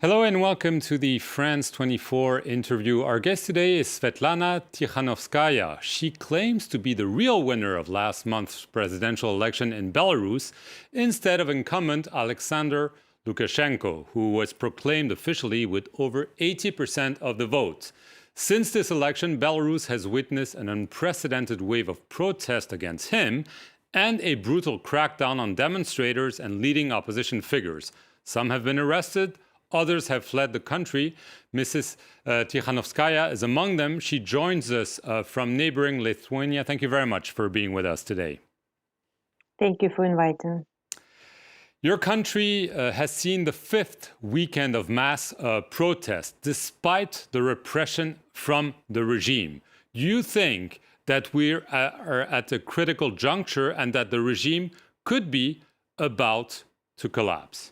Hello and welcome to the France 24 interview. Our guest today is Svetlana Tikhanovskaya. She claims to be the real winner of last month's presidential election in Belarus instead of incumbent Alexander Lukashenko, who was proclaimed officially with over 80% of the vote. Since this election, Belarus has witnessed an unprecedented wave of protest against him and a brutal crackdown on demonstrators and leading opposition figures. Some have been arrested. Others have fled the country. Mrs. Tikhanovskaya is among them. She joins us from neighboring Lithuania. Thank you very much for being with us today. Thank you for inviting. Your country has seen the fifth weekend of mass protest, despite the repression from the regime. Do you think that we are at a critical juncture and that the regime could be about to collapse?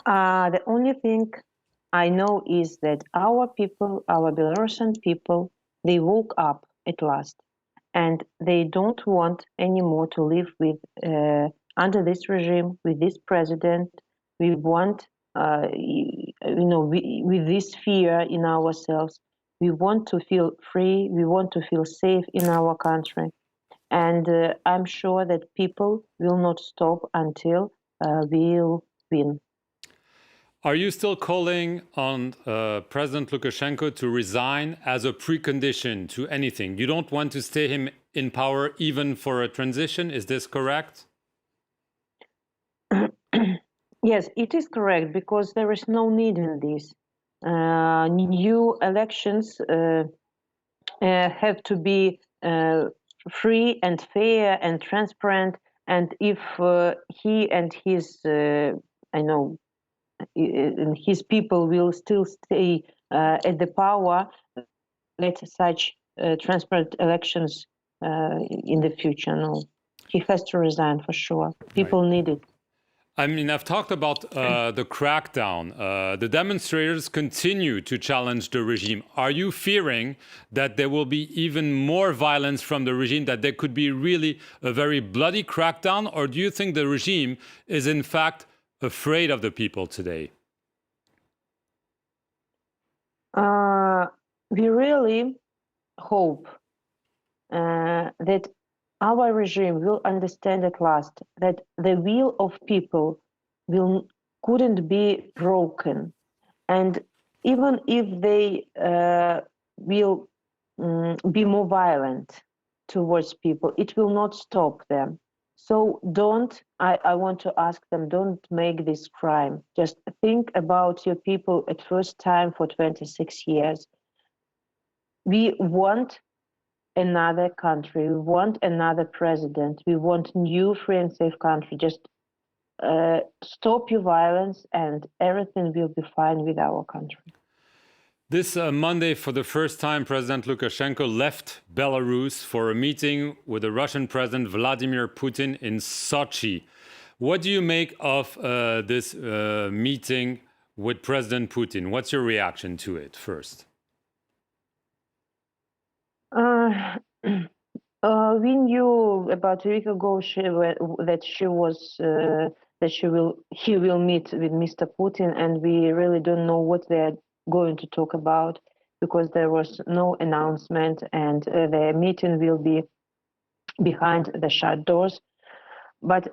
The only thing I know is that our people, our Belarusian people, they woke up at last, and they don't want anymore to live with under this regime, with this president. We want, with this fear in ourselves. We want to feel free. We want to feel safe in our country, and I'm sure that people will not stop until we'll win. Are you still calling on President Lukashenko to resign as a precondition to anything? You don't want to stay him in power even for a transition? Is this correct? Yes, it is correct, because there is no need in this. New elections have to be free and fair and transparent. And if he and his, his people will still stay at the power, let such transparent elections in the future. No, he has to resign for sure. People need it. I mean, I've talked about the crackdown. The demonstrators continue to challenge the regime. Are you fearing that there will be even more violence from the regime, that there could be really a very bloody crackdown? Or do you think the regime is in fact afraid of the people today? We really hope that our regime will understand at last that the will of people couldn't be broken. And even if they will be more violent towards people, it will not stop them. So I want to ask them, don't make this crime. Just think about your people at first time for 26 years. We want another country, we want another president, we want new free and safe country. Just stop your violence and everything will be fine with our country. This Monday, for the first time, President Lukashenko left Belarus for a meeting with the Russian President Vladimir Putin in Sochi. What do you make of this meeting with President Putin? What's your reaction to it first? We knew about a week ago that he will meet with Mr. Putin, and we really don't know what they're going to talk about, because there was no announcement, and the meeting will be behind the shut doors. But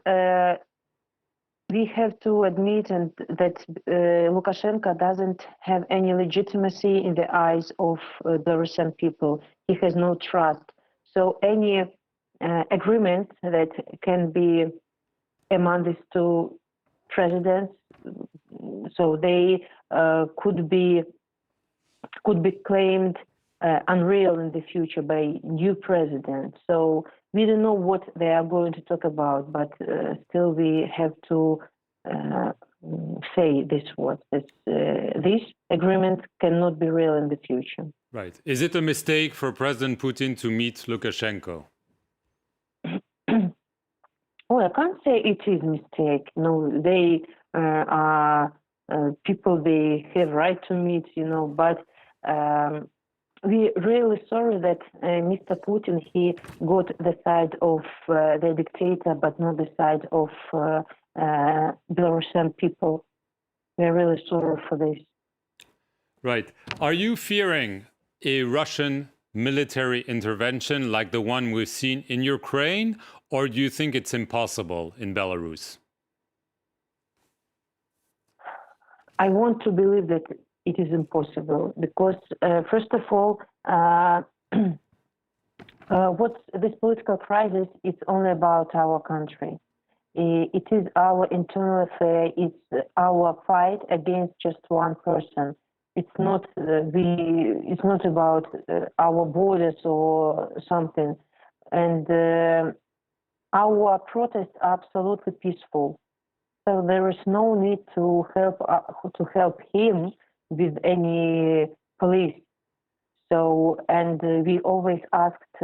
we have to admit that Lukashenko doesn't have any legitimacy in the eyes of the Russian people. He has no trust. So any agreement that can be among these two presidents, so they could be claimed unreal in the future by new president. So we don't know what they are going to talk about, but still we have to say this word. This agreement cannot be real in the future. Right. Is it a mistake for President Putin to meet Lukashenko? Well, I can't say it is a mistake. No, they are people, they have right to meet, but we're really sorry that Mr. Putin, he got the side of the dictator, but not the side of Belarusian people. We're really sorry for this. Right. Are you fearing a Russian military intervention like the one we've seen in Ukraine, or do you think it's impossible in Belarus? I want to believe that it is impossible because, first of all, what this political crisis is only about our country. It is our internal affair. It's our fight against just one person. It's not It's not about our borders or something. And our protests are absolutely peaceful. So there is no need to help him with any police. So, and we always asked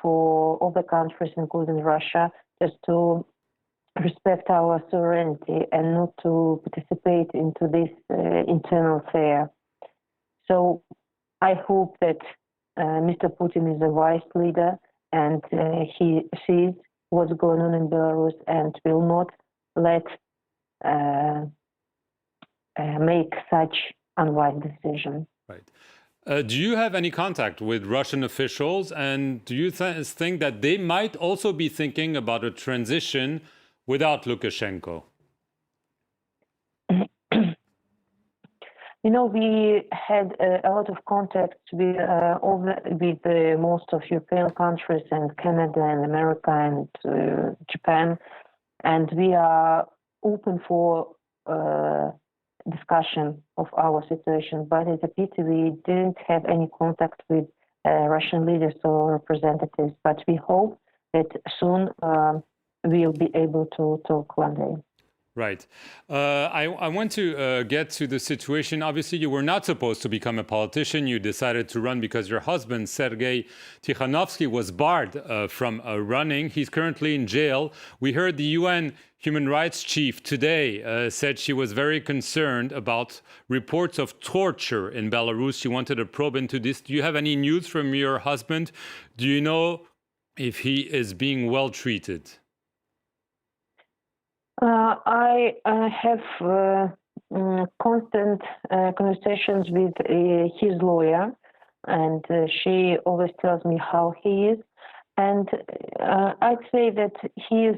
for all the countries, including Russia, just to respect our sovereignty and not to participate into this internal affair. So I hope that Mr. Putin is a wise leader and he sees what's going on in Belarus and will not let make such unwise decisions. Right. Do you have any contact with Russian officials, and do you think that they might also be thinking about a transition without Lukashenko? You know, we had a lot of contacts with most of European countries and Canada and America and Japan, and we are open for discussion of our situation. But it's a pity we didn't have any contact with Russian leaders or representatives. But we hope that soon we'll be able to talk one day. Right. I want to get to the situation. Obviously, you were not supposed to become a politician. You decided to run because your husband, Sergei Tikhanovsky, was barred from running. He's currently in jail. We heard the UN human rights chief today said she was very concerned about reports of torture in Belarus. She wanted a probe into this. Do you have any news from your husband? Do you know if he is being well treated? I have constant conversations with his lawyer, and she always tells me how he is. And I'd say that he is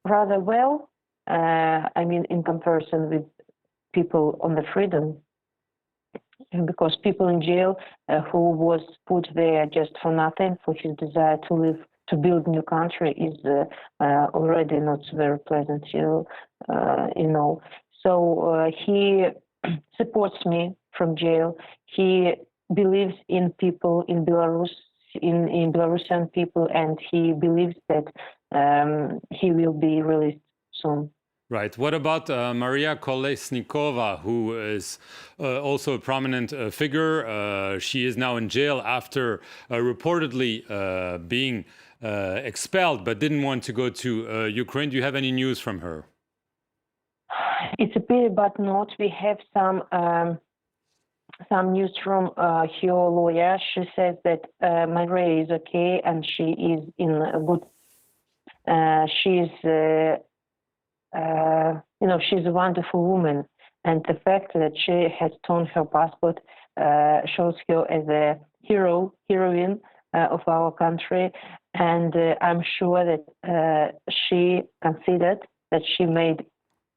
rather well, I mean, in comparison with people on the freedom, because people in jail who was put there just for nothing, for his desire to live, to build a new country, is already not very pleasant, you know. So he supports me from jail. He believes in people in Belarus, in Belarusian people, and he believes that he will be released soon. Right. What about Maria Kolesnikova, who is also a prominent figure? She is now in jail after reportedly being expelled, but didn't want to go to Ukraine. Do you have any news from her? It's a pity, but not. We have some news from her lawyer. She says that Maria is okay and she is in a good. She's she's a wonderful woman, and the fact that she has torn her passport shows her as a heroine of our country, and I'm sure that she considered that she made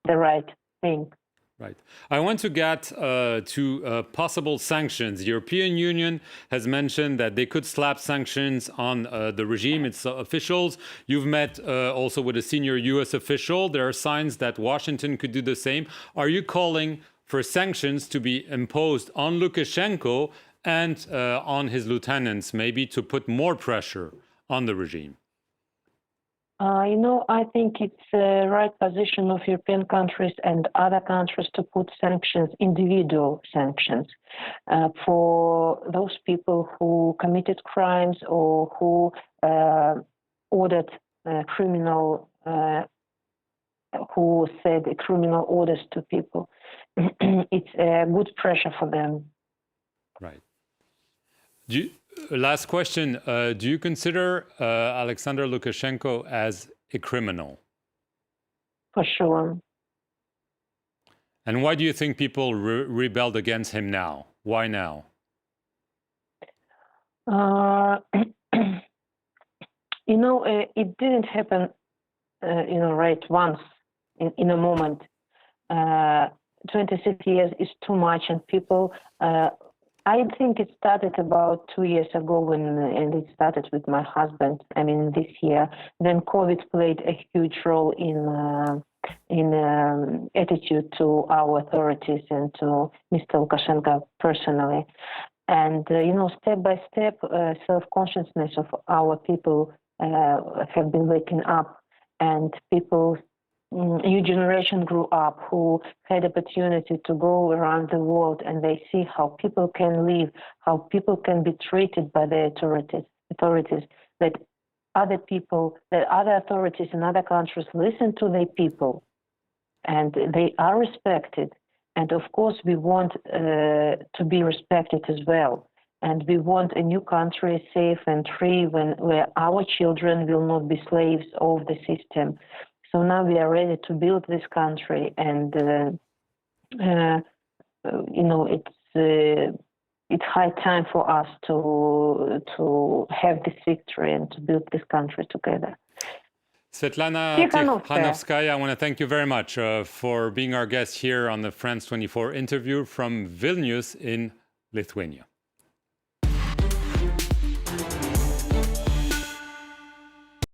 the right thing. Right. I want to get to possible sanctions. The European Union has mentioned that they could slap sanctions on the regime, its officials. You've met also with a senior US official. There are signs that Washington could do the same. Are you calling for sanctions to be imposed on Lukashenko and on his lieutenants, maybe to put more pressure on the regime? I think it's the right position of European countries and other countries to put sanctions, individual sanctions, for those people who committed crimes or who ordered criminal, who said criminal orders to people. It's a good pressure for them. Right. Last question. Do you consider Alexander Lukashenko as a criminal? For sure. And why do you think people rebelled against him now? Why now? It didn't happen, right once in a moment. 26 years is too much, and people. I think it started about 2 years ago and it started with my husband. I mean, this year. Then COVID played a huge role in attitude to our authorities and to Mr. Lukashenko personally. And step by step, self-consciousness of our people have been waking up, and people. New generation grew up who had opportunity to go around the world, and they see how people can live, how people can be treated by the authorities, that other authorities in other countries listen to their people, and they are respected. And of course, we want to be respected as well. And we want a new country, safe and free, where our children will not be slaves of the system. So now we are ready to build this country, and it's high time for us to have this victory and to build this country together. Svetlana Tikhanovskaya, I want to thank you very much for being our guest here on the France 24 interview from Vilnius in Lithuania.